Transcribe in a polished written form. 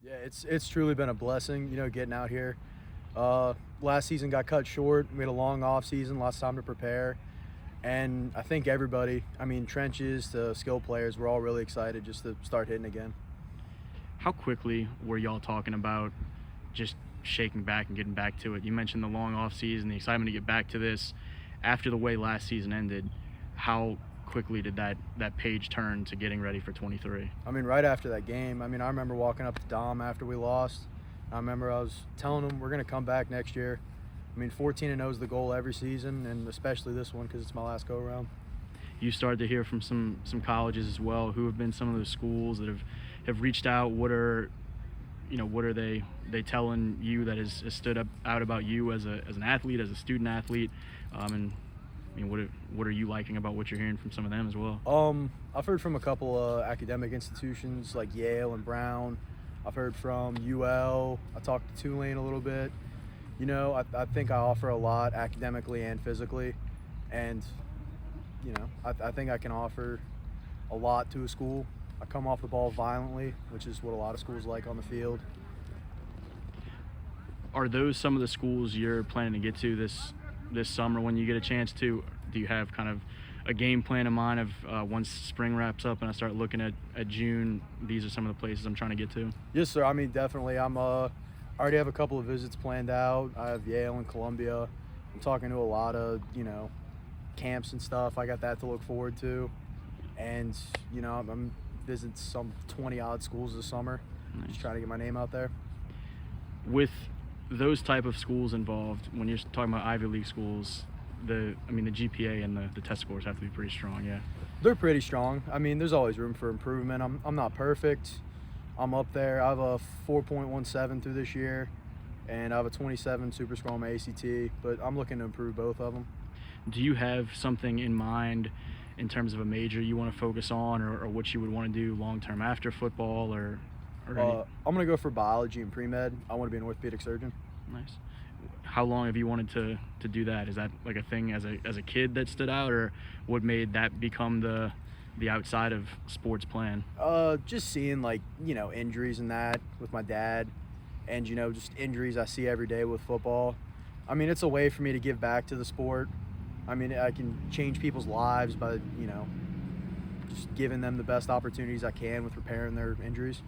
Yeah, it's truly been a blessing, getting out here. Last season got cut short. We had a long off season, lots of time to prepare. And I think everybody, trenches to skill players, we're all really excited just to start hitting again. How quickly were y'all talking about just shaking back and getting back to it? You mentioned the long off season, the excitement to get back to this. After the way last season ended, how quickly did that page turn to getting ready for 23? Right after that game, I remember walking up to Dom after we lost. I remember I was telling him we're going to come back next year. 14-0 is the goal every season, and especially this one because it's my last go-around. You started to hear from some colleges as well. Who have been some of those schools that have reached out? What are they telling you that has stood out about you as an athlete, as a student athlete? What are you liking about what you're hearing from some of them as well? I've heard from a couple of academic institutions like Yale and Brown. I've heard from UL. I talked to Tulane a little bit. I think I offer a lot academically and physically, and I think I can offer a lot to a school. I come off the ball violently, which is what a lot of schools like on the field. Are those some of the schools you're planning to get to this summer when you get a chance to? Do you have kind of a game plan in mind of once spring wraps up and I start looking at June, these are some of the places I'm trying to get to? Yes, sir. Definitely. I already have a couple of visits planned out. I have Yale and Columbia. I'm talking to a lot of, camps and stuff. I got that to look forward to. And, I'm visiting some 20-odd schools this summer. Nice. Just trying to get my name out there. With those type of schools involved, when you're talking about Ivy League schools, the GPA and the test scores have to be pretty strong, yeah? They're pretty strong. There's always room for improvement. I'm not perfect. I'm up there. I have a 4.17 through this year, and I have a 27 super score on my ACT, but I'm looking to improve both of them. Do you have something in mind in terms of a major you want to focus on, or what you would want to do long-term after football, or I'm going to go for biology and pre-med. I want to be an orthopedic surgeon. Nice. How long have you wanted to do that? Is that like a thing as a kid that stood out, or what made that become the outside of sports plan? Just seeing injuries and that with my dad, and just injuries I see every day with football. It's a way for me to give back to the sport. I can change people's lives by just giving them the best opportunities I can with repairing their injuries.